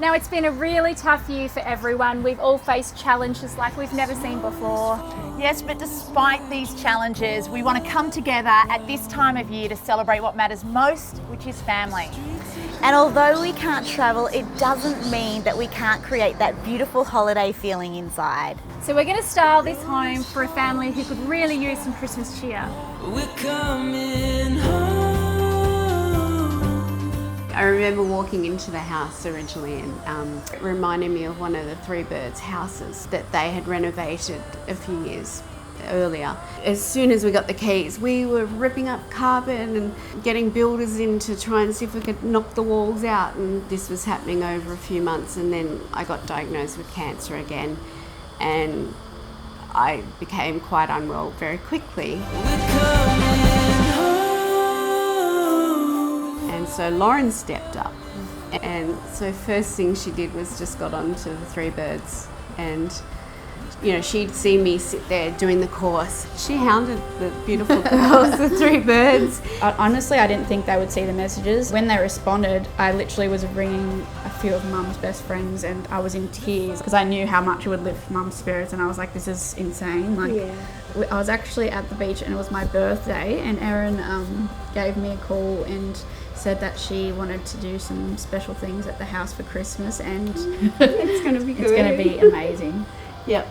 Now, it's been a really tough year for everyone. We've all faced challenges like we've never seen before. Yes, but despite these challenges, we want to come together at this time of year to celebrate what matters most, which is family. And although we can't travel, it doesn't mean that we can't create that beautiful holiday feeling inside. So we're going to style this home for a family who could really use some Christmas cheer. We're coming home. I remember walking into the house originally and it reminded me of one of the Three Birds houses that they had renovated a few years earlier. As soon as we got the keys, we were ripping up carpet and getting builders in to try and see if we could knock the walls out, and this was happening over a few months, and then I got diagnosed with cancer again and I became quite unwell very quickly. We're coming home. And so Lauren stepped up, and so first thing she did was just got onto the Three Birds, and you know, she'd seen me sit there doing the course. She hounded the beautiful girls, the Three Birds. Honestly, I didn't think they would see the messages. When they responded, I literally was ringing a few of Mum's best friends and I was in tears because I knew how much it would lift Mum's spirits, and I was like, this is insane. I was actually at the beach and it was my birthday, and Erin gave me a call and said that she wanted to do some special things at the house for Christmas, and It's going to be good. it's going to be amazing. Yep.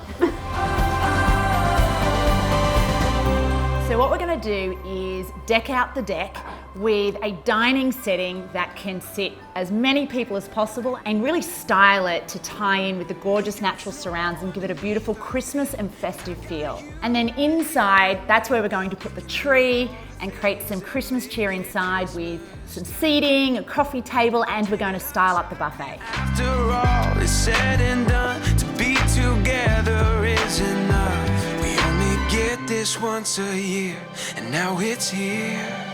So what we're going to do is deck out the deck with a dining setting that can sit as many people as possible, and really style it to tie in with the gorgeous natural surrounds and give it a beautiful Christmas and festive feel. And then inside, that's where we're going to put the tree and create some Christmas cheer inside with some seating, a coffee table, and we're going to style up the buffet. After all is said and done, to be together is enough. We only get this once a year, and now it's here.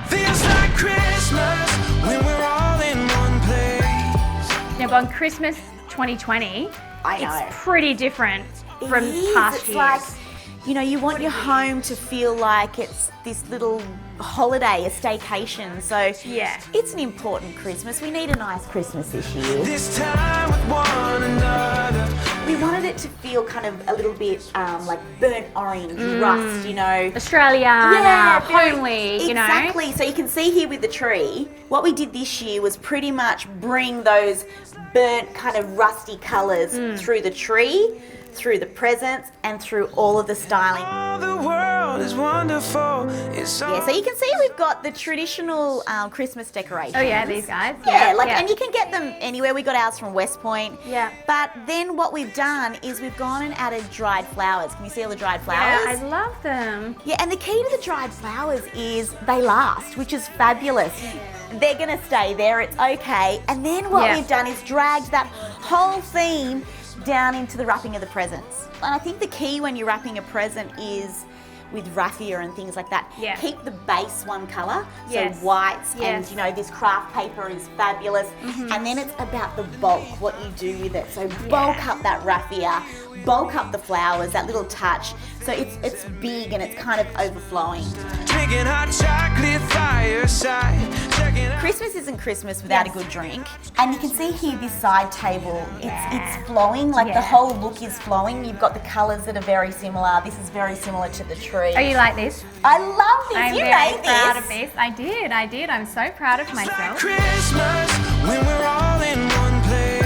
Feels like Christmas when we're all in one place. Now, on Christmas 2020, I know. it's pretty different from It is. past It's years. like, you know, you want your home to feel like it's this little holiday, a staycation. So Yeah. it's an important Christmas. We need a nice Christmas this year. This time with one another. We wanted it to feel kind of a little bit like burnt orange, rust, you know. Australia, very- homely, you know. Exactly. So you can see here with the tree, what we did this year was pretty much bring those burnt kind of rusty colours through the tree, through the presents, and through all of the styling. Oh, the world is wonderful. It's all Yeah, so you can see we've got the traditional Christmas decorations. Oh yeah, these guys. And you can get them anywhere. We got ours from West Point. Yeah. But then what we've done is we've gone and added dried flowers. Can you see all the dried Yeah, flowers? I love them. Yeah, and the key to the dried flowers is they last, which is fabulous. They're gonna stay there, it's okay. And then what Yeah. we've done is dragged that whole theme down into the wrapping of the presents. And I think the key when you're wrapping a present is with raffia and things like that. Yeah. Keep the base one colour, so Yes. whites, Yes. and you know, this craft paper is fabulous. And then it's about the bulk, what you do with it. So bulk up that raffia, bulk up the flowers, that little touch. So it's big and it's kind of overflowing. drinking hot chocolate fireside. Checking out. Christmas isn't Christmas without a good drink. And you can see here this side table, it's flowing, like the whole look is flowing. You've got the colours that are very similar. This is very similar to the tree. Oh, you like this? I love this. I'm you very made proud this. of this. I did. I'm so proud of It's like myself. Christmas when we're all in one place.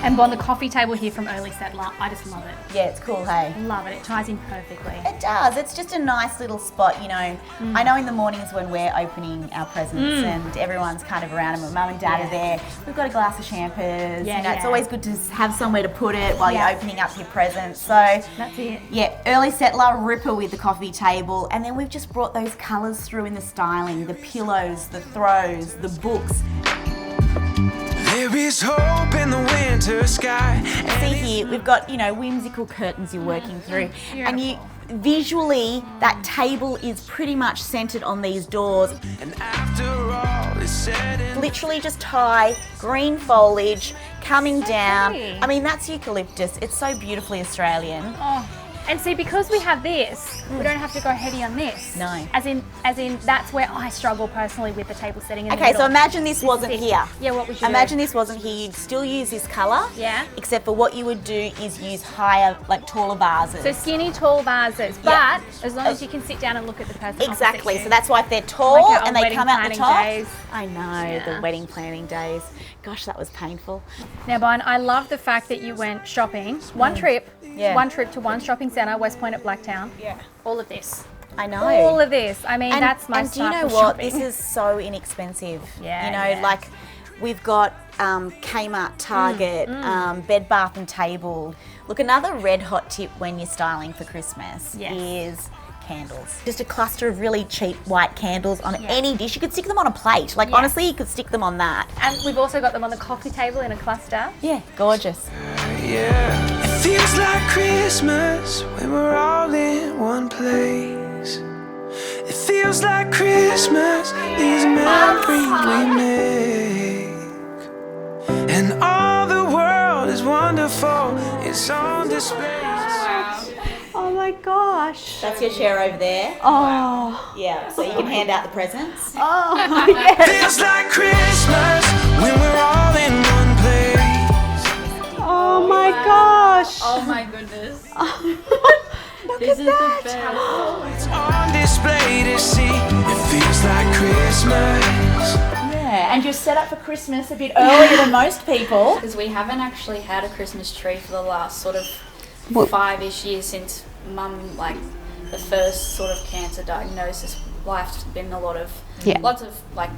And on the coffee table here from Early Settler, I just love it. Yeah, it's cool, hey? Love it. It ties in perfectly. It does. It's just a nice little spot, you know. I know in the mornings when we're opening our presents and everyone's kind of around and mum and dad are there, we've got a glass of champers. Yeah, you know, it's yeah. always good to have somewhere to put it while Yeah. you're opening up your presents. So That's it. yeah, Early Settler, ripper with the coffee table. And then we've just brought those colours through in the styling, the pillows, the throws, the books. There is hope in the winter sky. See here, we've got, you know, whimsical curtains you're working through. And you visually, that table is pretty much centered on these doors. And after all is said and Literally just tie green foliage coming down. pretty. I mean, that's eucalyptus. It's so beautifully Australian. Oh, And see, because we have this, we don't have to go heavy on this. No. As in, that's where I struggle personally with the table setting in the Okay, so middle. imagine this wasn't thick. here. Yeah, what would you Imagine do? this wasn't here. You'd still use this colour. Yeah. Except for what you would do is use higher, like taller vases. So skinny, tall vases, Yeah. but as long as you can sit down and look at the person Exactly. opposite So you. that's why if they're tall Like our and they wedding come out the planning top. days. I know, the wedding planning days. Gosh, that was painful. Now, Bon, I love the fact that you went shopping. One trip to one shopping centre, West Point at Blacktown. Yeah. All of this. I know. All of this. I mean, that's my And do you style know for what? shopping. This is so inexpensive. Yeah, You know, yeah. like we've got Kmart, Target, Bed Bath and Table. Look, another red hot tip when you're styling for Christmas Yes. is candles. Just a cluster of really cheap white candles on any dish. You could stick them on a plate. Like honestly, you could stick them on that. And we've also got them on the coffee table in a cluster. Yeah, gorgeous. Yeah, it feels like Christmas when we're all in one place. It feels like Christmas, these memories we make. And all the world is wonderful, it's on display. Oh my gosh. That's your chair over there. Oh. Yeah, so you can hand out the presents. Oh, yes. Feels like Christmas when we're all in one place. Oh my gosh. Oh my goodness. Look This at is that. the best. It's on display to see. It feels like Christmas. Yeah, and you're set up for Christmas a bit earlier than most people. Because we haven't actually had a Christmas tree for the last sort of 5-ish years since Mum, like the first sort of cancer diagnosis. Life's been a lot of, lots of like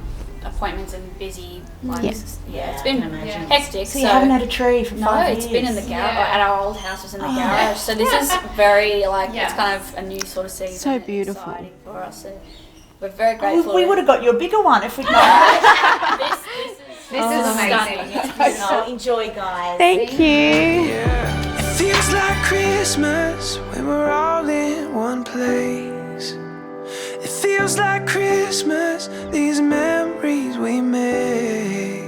appointments and busy. Like, it's been hectic. So you haven't had a tree for No, 5 years. it's been in the garage. At our old house, was in the garage. So this is very like it's kind of a new sort of season. So and beautiful. exciting for us. So we're very grateful. We would have got you a bigger one if we'd known. This is amazing. So enjoy, guys. Thank you. Yeah, it feels like Christmas when we're all in one place. It feels like Christmas, these memories we make.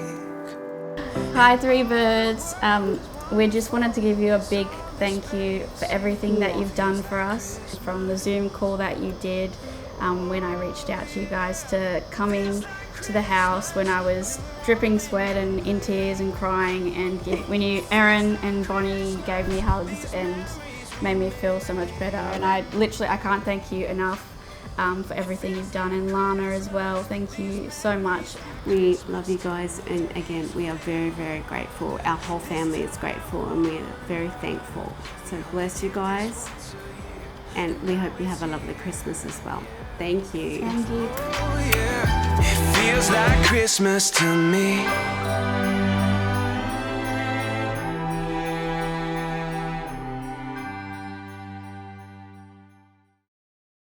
Hi, Three Birds. We just wanted to give you a big thank you for everything that you've done for us. From the Zoom call that you did when I reached out to you guys, to coming to the house when I was dripping sweat and in tears and crying, and when Erin and Bonnie gave me hugs and made me feel so much better. And I can't thank you enough for everything you've done, and Lana as well. Thank you so much. We love you guys, and again, we are very, very grateful. Our whole family is grateful, and we are very thankful. So bless you guys, and we hope you have a lovely Christmas as well. Thank you. Thank you. Oh yeah, it feels like Christmas to me.